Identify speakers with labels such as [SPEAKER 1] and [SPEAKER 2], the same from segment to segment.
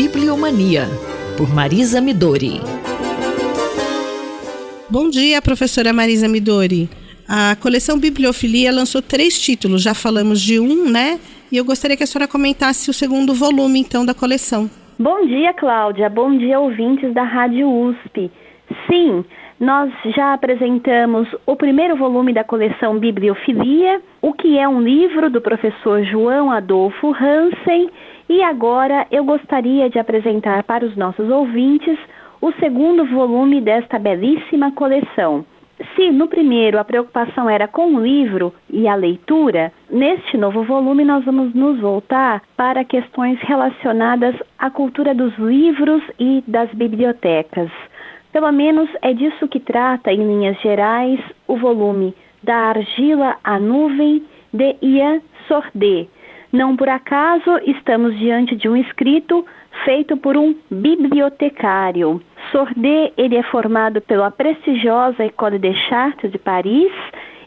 [SPEAKER 1] Bibliomania, por Marisa Midori.
[SPEAKER 2] Bom dia, professora Marisa Midori. A coleção Bibliofilia lançou 3 títulos, já falamos de um, né? E eu gostaria que a senhora comentasse o segundo volume, então, da coleção.
[SPEAKER 3] Bom dia, Cláudia. Bom dia, ouvintes da Rádio USP. Sim, nós já apresentamos o primeiro volume da coleção Bibliofilia, o que é um livro do professor João Adolfo Hansen, e agora eu gostaria de apresentar para os nossos ouvintes o segundo volume desta belíssima coleção. Se no primeiro a preocupação era com o livro e a leitura, neste novo volume nós vamos nos voltar para questões relacionadas à cultura dos livros e das bibliotecas. Pelo menos é disso que trata, em linhas gerais, o volume Da Argila à Nuvem, de Ian Sordet. Não por acaso estamos diante de um escrito feito por um bibliotecário. Sordet, ele é formado pela prestigiosa École des Chartes de Paris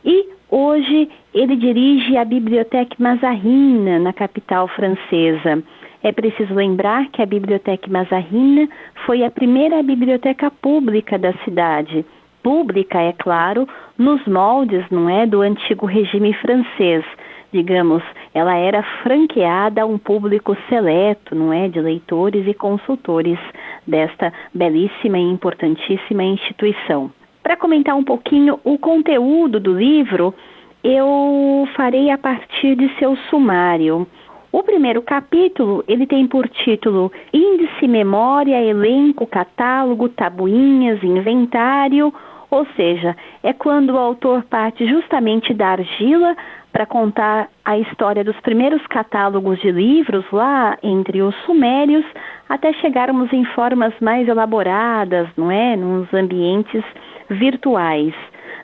[SPEAKER 3] e hoje ele dirige a Bibliothèque Mazarine, na capital francesa. É preciso lembrar que a Bibliothèque Mazarine foi a primeira biblioteca pública da cidade. Pública, é claro, nos moldes, não é, do antigo regime francês. Digamos, ela era franqueada a um público seleto, não é, de leitores e consultores desta belíssima e importantíssima instituição. Para comentar um pouquinho o conteúdo do livro, eu farei a partir de seu sumário. O primeiro capítulo, ele tem por título Índice, Memória, Elenco, Catálogo, Tabuinhas, Inventário, ou seja, é quando o autor parte justamente da argila para contar a história dos primeiros catálogos de livros lá entre os sumérios, até chegarmos em formas mais elaboradas, não é? Nos ambientes virtuais.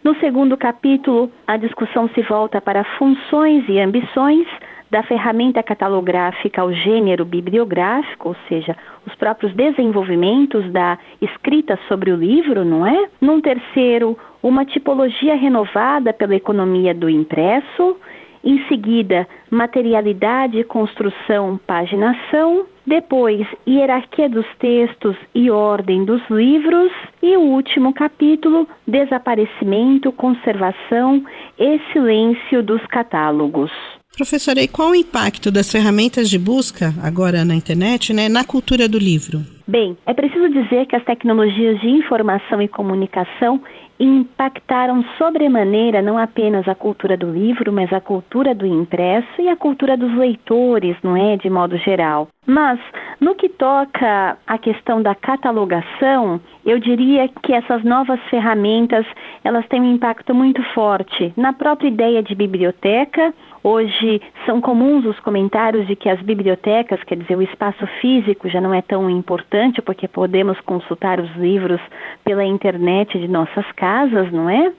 [SPEAKER 3] No segundo capítulo, a discussão se volta para funções e ambições da ferramenta catalográfica ao gênero bibliográfico, ou seja, os próprios desenvolvimentos da escrita sobre o livro, não é? Num terceiro, uma tipologia renovada pela economia do impresso. Em seguida, materialidade, construção, paginação. Depois, hierarquia dos textos e ordem dos livros. E o último capítulo, desaparecimento, conservação e silêncio dos catálogos.
[SPEAKER 2] Professora, e qual o impacto das ferramentas de busca, agora na internet, né, na cultura do livro?
[SPEAKER 3] Bem, é preciso dizer que as tecnologias de informação e comunicação impactaram sobremaneira não apenas a cultura do livro, mas a cultura do impresso e a cultura dos leitores, não é, de modo geral. Mas, no que toca à questão da catalogação, eu diria que essas novas ferramentas, elas têm um impacto muito forte na própria ideia de biblioteca. Hoje são comuns os comentários de que as bibliotecas, quer dizer, o espaço físico já não é tão importante porque podemos consultar os livros pela internet de nossas casas, não é?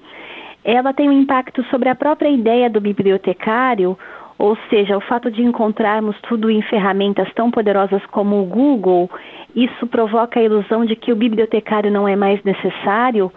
[SPEAKER 3] Ela tem um impacto sobre a própria ideia do bibliotecário, ou seja, o fato de encontrarmos tudo em ferramentas tão poderosas como o Google, isso provoca a ilusão de que o bibliotecário não é mais necessário,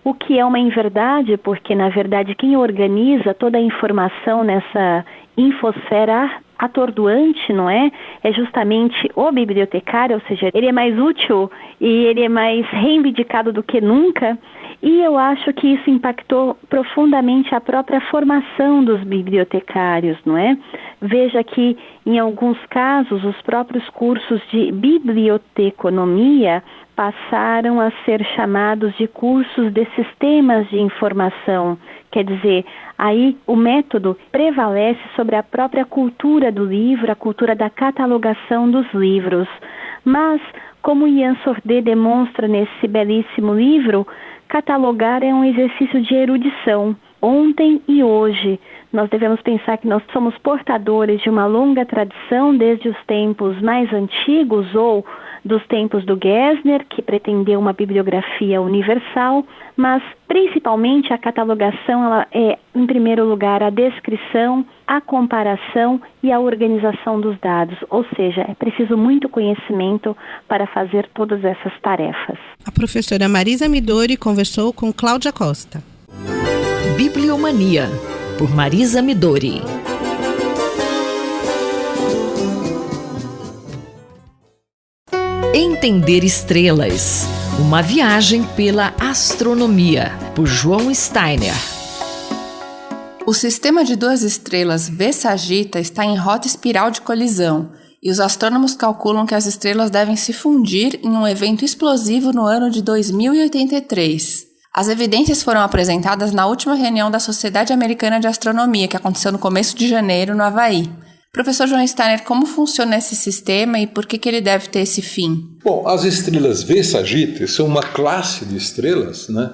[SPEAKER 3] o que é uma inverdade, porque, na verdade, quem organiza toda a informação nessa infosfera atordoante, não é? É justamente o bibliotecário, ou seja, ele é mais útil e ele é mais reivindicado do que nunca. E eu acho que isso impactou profundamente a própria formação dos bibliotecários, não é? Veja que, em alguns casos, os próprios cursos de biblioteconomia passaram a ser chamados de cursos de sistemas de informação. Quer dizer, aí o método prevalece sobre a própria cultura do livro, a cultura da catalogação dos livros. Mas, como Ian Sordet demonstra nesse belíssimo livro, catalogar é um exercício de erudição. Ontem e hoje, nós devemos pensar que nós somos portadores de uma longa tradição desde os tempos mais antigos ou dos tempos do Gesner, que pretendeu uma bibliografia universal, mas principalmente a catalogação ela é, em primeiro lugar, a descrição, a comparação e a organização dos dados, ou seja, é preciso muito conhecimento para fazer todas essas tarefas.
[SPEAKER 2] A professora Marisa Midori conversou com Cláudia Costa.
[SPEAKER 1] Bibliomania, por Marisa Midori. Entender estrelas. Uma viagem pela astronomia, por João Steiner.
[SPEAKER 4] O sistema de duas estrelas V-Sagitta está em rota espiral de colisão e os astrônomos calculam que as estrelas devem se fundir em um evento explosivo no ano de 2083. As evidências foram apresentadas na última reunião da Sociedade Americana de Astronomia, que aconteceu no começo de janeiro, no Havaí. Professor João Steiner, como funciona esse sistema e por que ele deve ter esse fim?
[SPEAKER 5] Bom, as estrelas V-Sagitta são uma classe de estrelas, né,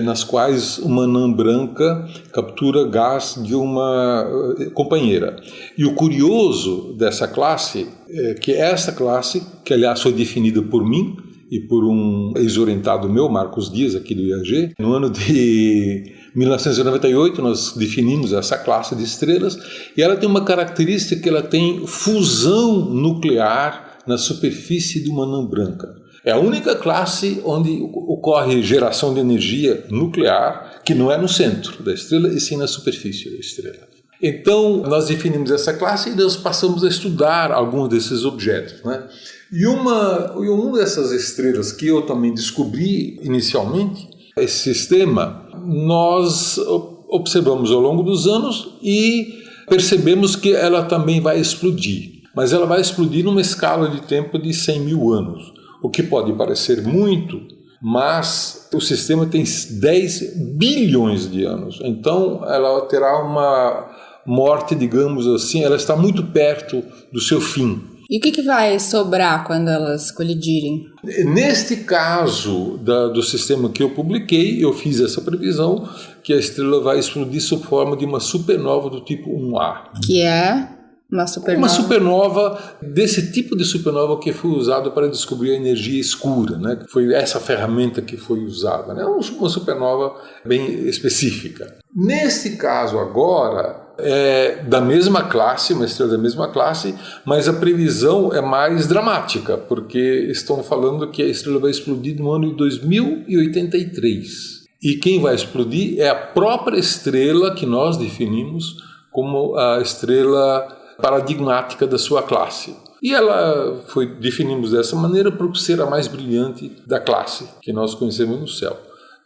[SPEAKER 5] nas quais uma anã branca captura gás de uma companheira. E o curioso dessa classe é que essa classe, que aliás foi definida por mim e por um ex-orientado meu, Marcos Dias, aqui do IAG, no ano de 1998 nós definimos essa classe de estrelas e ela tem uma característica que ela tem fusão nuclear na superfície de uma anã branca. É a única classe onde ocorre geração de energia nuclear que não é no centro da estrela e sim na superfície da estrela. Então nós definimos essa classe e nós passamos a estudar alguns desses objetos, né? E uma dessas estrelas que eu também descobri inicialmente, esse sistema, nós observamos ao longo dos anos e percebemos que ela também vai explodir. Mas ela vai explodir numa escala de tempo de 100 mil anos, o que pode parecer muito, mas o sistema tem 10 bilhões de anos. Então ela terá uma morte, digamos assim, ela está muito perto do seu fim.
[SPEAKER 4] E o que vai sobrar quando elas colidirem?
[SPEAKER 5] Neste caso do sistema que eu publiquei, eu fiz essa previsão que a estrela vai explodir sob forma de uma supernova do tipo 1A.
[SPEAKER 4] Que é uma supernova?
[SPEAKER 5] Uma supernova desse tipo de supernova que foi usado para descobrir a energia escura, né? Foi essa ferramenta que foi usada, né? Uma supernova bem específica. Neste caso agora, é da mesma classe, uma estrela da mesma classe, mas a previsão é mais dramática, porque estão falando que a estrela vai explodir no ano de 2083. E quem vai explodir é a própria estrela que nós definimos como a estrela paradigmática da sua classe. E ela definimos dessa maneira por ser a mais brilhante da classe que nós conhecemos no céu.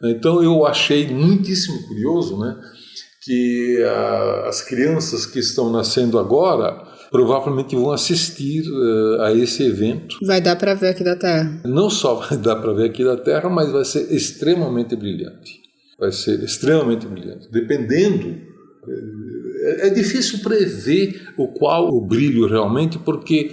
[SPEAKER 5] Então eu achei muitíssimo curioso, né, que as crianças que estão nascendo agora provavelmente vão assistir a esse evento.
[SPEAKER 4] Vai dar para ver aqui da Terra.
[SPEAKER 5] Não só vai dar para ver aqui da Terra, mas vai ser extremamente brilhante. Vai ser extremamente brilhante. Dependendo, é difícil prever o brilho realmente, porque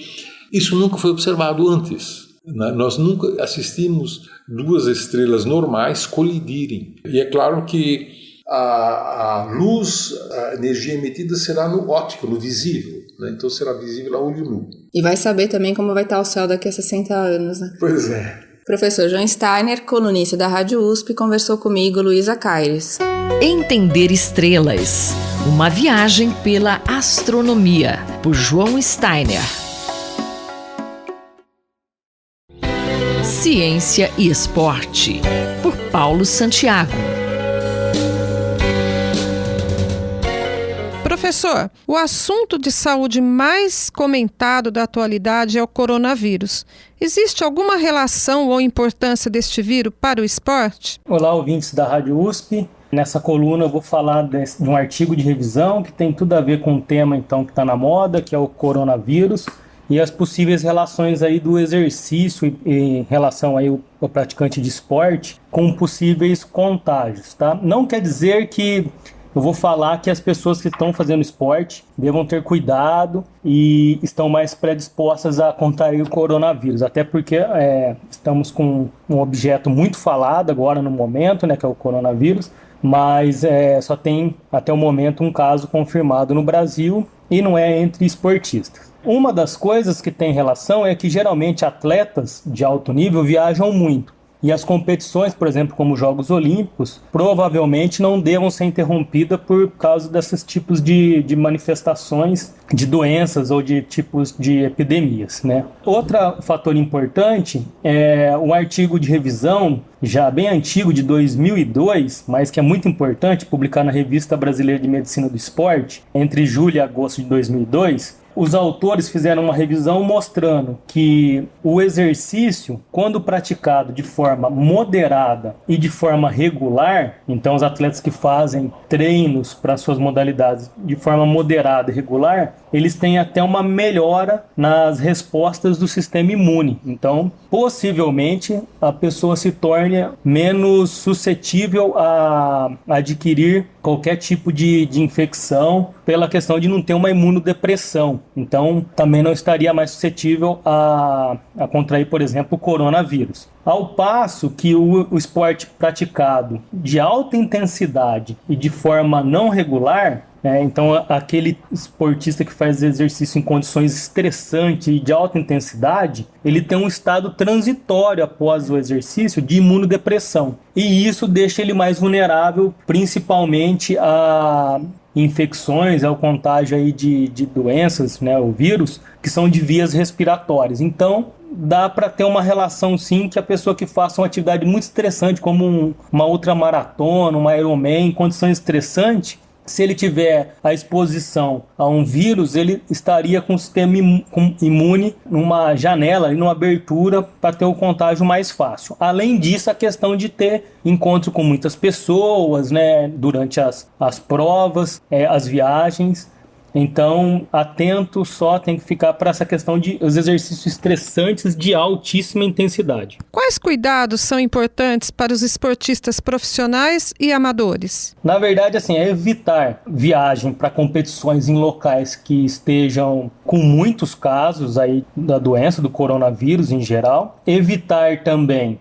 [SPEAKER 5] isso nunca foi observado antes. Nós nunca assistimos duas estrelas normais colidirem. E é claro que a luz, a energia emitida será no óptico, no visível, né? Então será visível a olho nu.
[SPEAKER 4] E vai saber também como vai estar o céu daqui a 60 anos, né?
[SPEAKER 5] Pois é.
[SPEAKER 4] Professor João Steiner, colunista da Rádio USP, conversou comigo, Luísa Caires.
[SPEAKER 1] Entender estrelas. Uma viagem pela astronomia, por João Steiner. Ciência e Esporte, por Paulo Santiago.
[SPEAKER 6] Professor, o assunto de saúde mais comentado da atualidade é o coronavírus. Existe alguma relação ou importância deste vírus para o esporte?
[SPEAKER 7] Olá, ouvintes da Rádio USP. Nessa coluna eu vou falar de um artigo de revisão que tem tudo a ver com o tema então que está na moda, que é o coronavírus, e as possíveis relações aí do exercício em relação aí ao praticante de esporte com possíveis contágios, tá? Não quer dizer que eu vou falar que as pessoas que estão fazendo esporte devam ter cuidado e estão mais predispostas a contrair o coronavírus, até porque estamos com um objeto muito falado agora no momento, né, que é o coronavírus, mas só tem até o momento um caso confirmado no Brasil e não é entre esportistas. Uma das coisas que tem relação é que geralmente atletas de alto nível viajam muito. E as competições, por exemplo, como os Jogos Olímpicos, provavelmente não devam ser interrompidas por causa desses tipos de manifestações de doenças ou de tipos de epidemias, né? Outro fator importante é um artigo de revisão já bem antigo, de 2002, mas que é muito importante, publicado na Revista Brasileira de Medicina do Esporte, entre julho e agosto de 2002, Os autores fizeram uma revisão mostrando que o exercício, quando praticado de forma moderada e de forma regular, então os atletas que fazem treinos para suas modalidades de forma moderada e regular, eles têm até uma melhora nas respostas do sistema imune. Então, possivelmente, a pessoa se torne menos suscetível a adquirir qualquer tipo de infecção pela questão de não ter uma imunodepressão. Então, também não estaria mais suscetível a contrair, por exemplo, o coronavírus. Ao passo que o esporte praticado de alta intensidade e de forma não regular, então aquele esportista que faz exercício em condições estressantes e de alta intensidade, ele tem um estado transitório após o exercício de imunodepressão. E isso deixa ele mais vulnerável, principalmente a infecções, ao contágio aí de doenças, o vírus, que são de vias respiratórias. Então, dá para ter uma relação, sim, que a pessoa que faça uma atividade muito estressante, como uma ultramaratona, uma Ironman, em condições estressantes, se ele tiver a exposição a um vírus, ele estaria com o sistema imune numa janela, numa abertura para ter o contágio mais fácil. Além disso, a questão de ter encontro com muitas pessoas, durante as provas, as viagens. Então, atento só, tem que ficar para essa questão de os exercícios estressantes de altíssima intensidade.
[SPEAKER 6] Quais cuidados são importantes para os esportistas profissionais e amadores?
[SPEAKER 7] Na verdade, é evitar viagem para competições em locais que estejam com muitos casos aí da doença, do coronavírus em geral. Evitar também,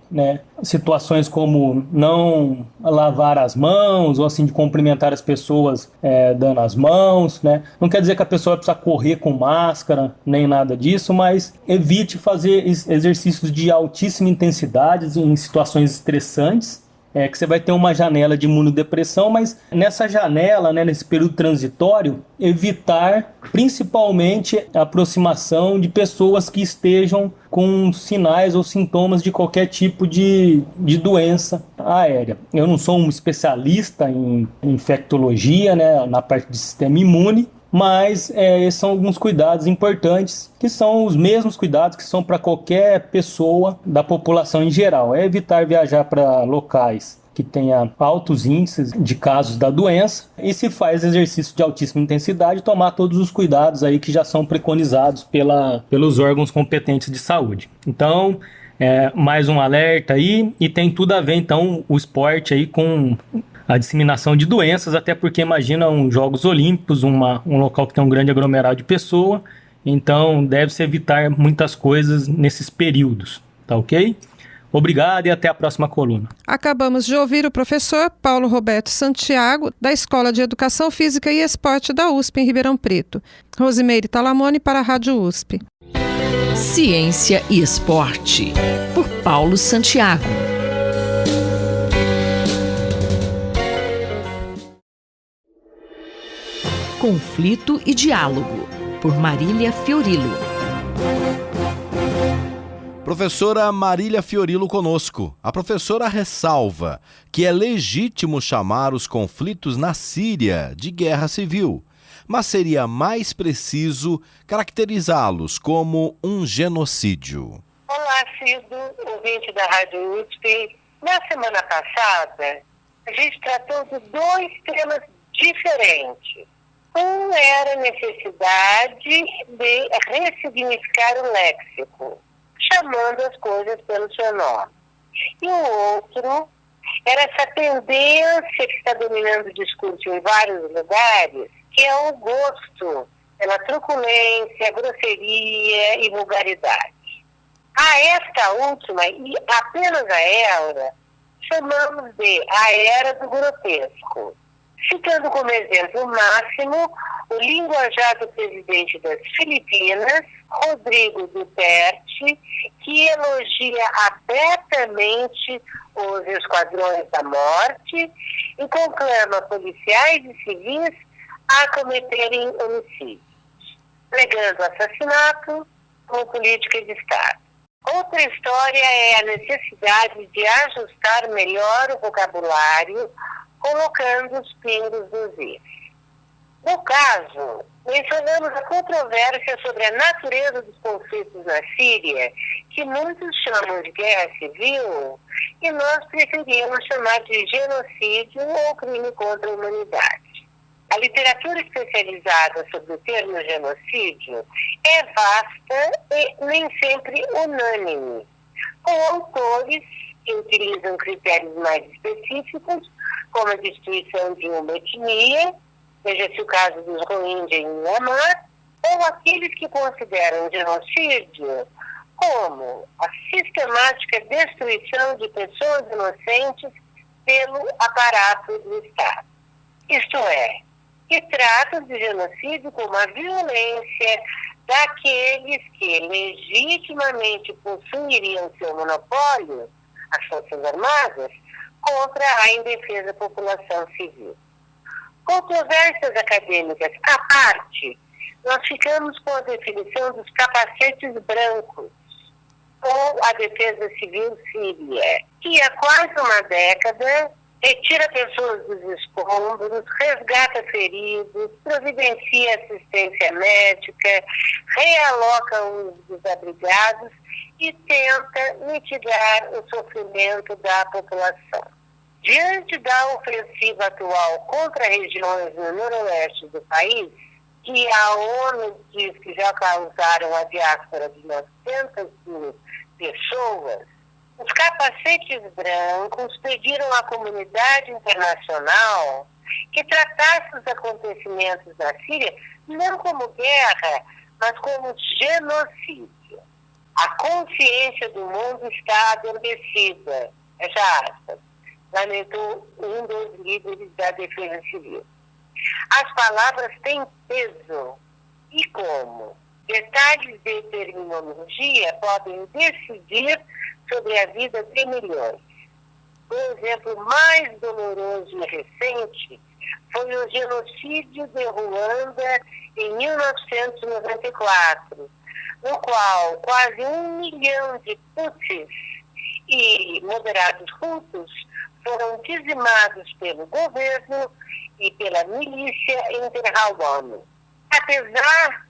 [SPEAKER 7] situações como não lavar as mãos ou de cumprimentar as pessoas dando as mãos, Não quer dizer que a pessoa precisa correr com máscara, nem nada disso, mas evite fazer exercícios de altíssima intensidade em situações estressantes, que você vai ter uma janela de imunodepressão, mas nessa janela, nesse período transitório, evitar principalmente a aproximação de pessoas que estejam com sinais ou sintomas de qualquer tipo de doença aérea. Eu não sou um especialista em infectologia, na parte de sistema imune, mas esses são alguns cuidados importantes, que são os mesmos cuidados que são para qualquer pessoa da população em geral. É evitar viajar para locais que tenha altos índices de casos da doença, e se faz exercício de altíssima intensidade, tomar todos os cuidados aí que já são preconizados pelos órgãos competentes de saúde. Então, mais um alerta aí, e tem tudo a ver então o esporte aí com a disseminação de doenças, até porque imagina Jogos Olímpicos, um local que tem um grande aglomerado de pessoas, então deve-se evitar muitas coisas nesses períodos, tá ok? Obrigado e até a próxima coluna.
[SPEAKER 6] Acabamos de ouvir o professor Paulo Roberto Santiago, da Escola de Educação Física e Esporte da USP em Ribeirão Preto. Rosimeire Talamone para a Rádio USP.
[SPEAKER 1] Ciência e Esporte, por Paulo Santiago. Conflito e Diálogo, por Marília Fiorilo.
[SPEAKER 8] Professora Marília Fiorilo conosco. A professora ressalva que é legítimo chamar os conflitos na Síria de guerra civil, mas seria mais preciso caracterizá-los como um genocídio.
[SPEAKER 9] Olá, Cido, ouvinte da Rádio USP. Na semana passada, a gente tratou de dois temas diferentes. Um era a necessidade de ressignificar o léxico, chamando as coisas pelo seu nome. E o outro era essa tendência que está dominando o discurso em vários lugares, que é o gosto pela truculência, grosseria e vulgaridade. A esta última, e apenas a ela, chamamos de a era do grotesco. Citando como exemplo máximo o linguajar do presidente das Filipinas, Rodrigo Duterte, que elogia abertamente os esquadrões da morte e conclama policiais e civis a cometerem homicídios, pregando assassinato como política de Estado. Outra história é a necessidade de ajustar melhor o vocabulário, colocando os pingos nos is. No caso, mencionamos a controvérsia sobre a natureza dos conflitos na Síria, que muitos chamam de guerra civil, e nós preferimos chamar de genocídio ou crime contra a humanidade. A literatura especializada sobre o termo genocídio é vasta e nem sempre unânime, com autores que utilizam critérios mais específicos, como a destruição de uma etnia, seja-se o caso dos Rohingya em Myanmar, ou aqueles que consideram genocídio como a sistemática destruição de pessoas inocentes pelo aparato do Estado. Isto é, que trata de genocídio como a violência daqueles que legitimamente possuiriam seu monopólio, as Forças Armadas, contra a indefesa população civil. Controvérsias acadêmicas à parte, nós ficamos com a definição dos capacetes brancos, ou a defesa civil síria, que há quase uma década retira pessoas dos escombros, resgata feridos, providencia assistência médica, realoca os desabrigados e tenta mitigar o sofrimento da população. Diante da ofensiva atual contra regiões no noroeste do país, que a ONU diz que já causaram a diáspora de 900 mil pessoas, os capacetes brancos pediram à comunidade internacional que tratasse os acontecimentos na Síria não como guerra, mas como genocídio. A consciência do mundo está adormecida, lamentou um dos líderes da defesa civil. As palavras têm peso. E como? Detalhes de terminologia podem decidir sobre a vida de milhões. O exemplo mais doloroso e recente foi o genocídio de Ruanda em 1994, no qual quase 1 milhão de Tutsis e moderados Hutus foram dizimados pelo governo e pela milícia inter-Al-ONU. Apesar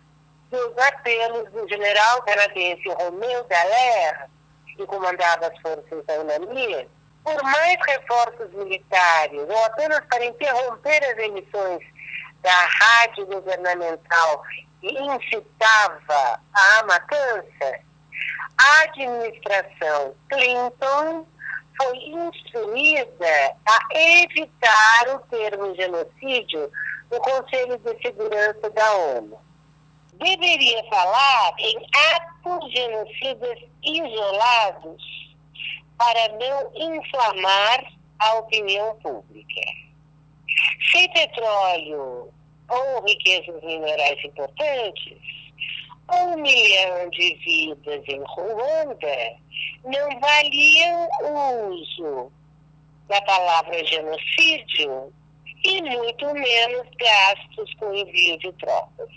[SPEAKER 9] dos apelos do general canadense Romeu Dallaire, que comandava as forças da UNAMIR, por mais reforços militares ou apenas para interromper as emissões da rádio governamental que incitava à matança, a administração Clinton foi instruída a evitar o termo genocídio no Conselho de Segurança da ONU. Deveria falar em atos genocidas isolados para não inflamar a opinião pública. Sem petróleo ou riquezas minerais importantes, 1 milhão de vidas em Ruanda não valiam o uso da palavra genocídio e muito menos gastos com envio de tropas.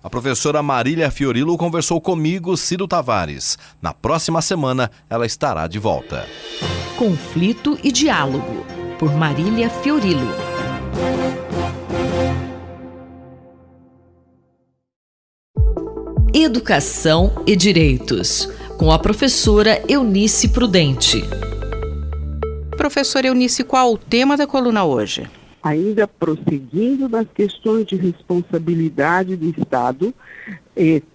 [SPEAKER 8] A professora Marília Fiorilo conversou comigo, Ciro Tavares. Na próxima semana, ela estará de volta.
[SPEAKER 1] Conflito e Diálogo, por Marília Fiorilo. Educação e Direitos, com a professora Eunice Prudente.
[SPEAKER 10] Professora Eunice, qual o tema da coluna hoje?
[SPEAKER 11] Ainda prosseguindo nas questões de responsabilidade do Estado,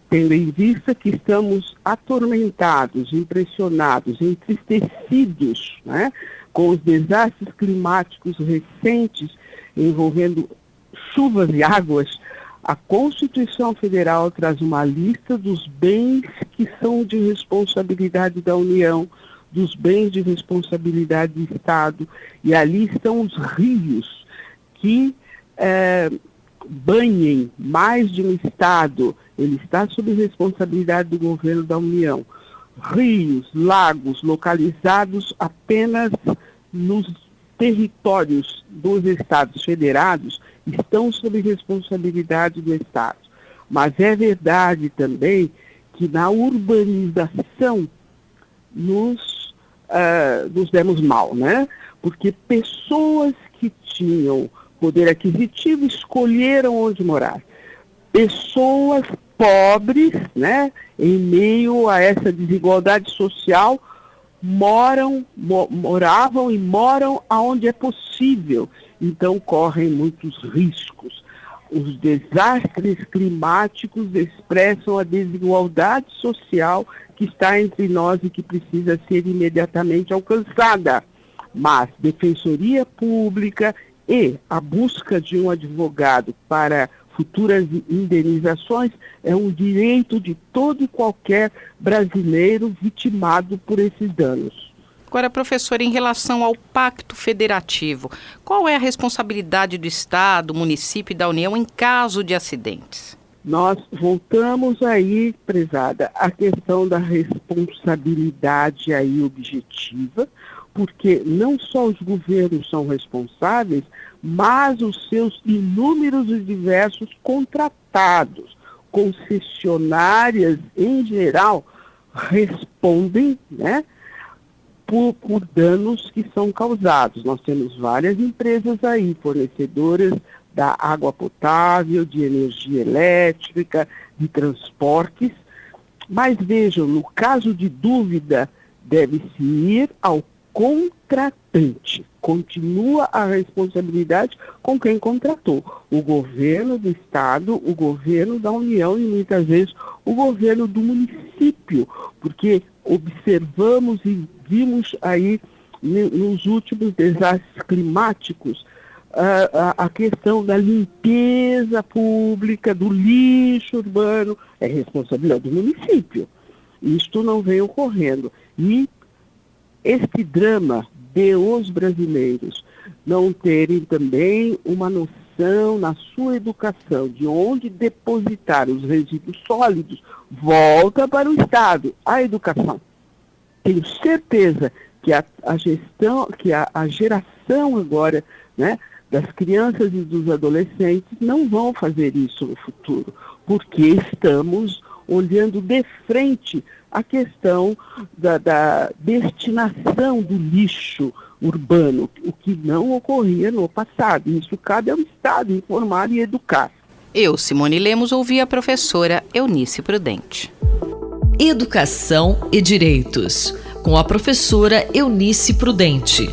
[SPEAKER 11] tendo em vista que estamos atormentados, impressionados, entristecidos, né, com os desastres climáticos recentes envolvendo chuvas e águas, a Constituição Federal traz uma lista dos bens que são de responsabilidade da União, dos bens de responsabilidade do Estado, e ali estão os rios que banhem mais de um Estado. Ele está sob responsabilidade do governo da União. Rios, lagos localizados apenas nos territórios dos Estados federados estão sob responsabilidade do Estado. Mas é verdade também que na urbanização nos demos mal, né? Porque pessoas que tinham poder aquisitivo, escolheram onde morar. Pessoas pobres, né, em meio a essa desigualdade social, moravam e moram aonde é possível, então correm muitos riscos. Os desastres climáticos expressam a desigualdade social que está entre nós e que precisa ser imediatamente alcançada. Mas Defensoria Pública e a busca de um advogado para futuras indenizações é um direito de todo e qualquer brasileiro vitimado por esses danos.
[SPEAKER 10] Agora, professora, em relação ao Pacto Federativo, qual é a responsabilidade do Estado, do município e da União em caso de acidentes?
[SPEAKER 11] Nós voltamos aí, prezada, à questão da responsabilidade aí objetiva, porque não só os governos são responsáveis, mas os seus inúmeros e diversos contratados, concessionárias em geral, respondem, né, por danos que são causados. Nós temos várias empresas aí, fornecedoras da água potável, de energia elétrica, de transportes, mas vejam, no caso de dúvida, deve-se ir ao contratante. Continua a responsabilidade com quem contratou. O governo do Estado, o governo da União e muitas vezes o governo do município, porque observamos e vimos aí nos últimos desastres climáticos a questão da limpeza pública, do lixo urbano, é responsabilidade do município. Isto não vem ocorrendo. E este drama de os brasileiros não terem também uma noção na sua educação de onde depositar os resíduos sólidos, volta para o Estado, a educação. Tenho certeza que a geração agora, né, das crianças e dos adolescentes não vão fazer isso no futuro, porque estamos olhando de frente a questão da destinação do lixo urbano, o que não ocorria no passado. Isso cabe ao Estado informar e educar.
[SPEAKER 10] Eu, Simone Lemos, ouvi a professora Eunice Prudente.
[SPEAKER 1] Educação e Direitos, com a professora Eunice Prudente.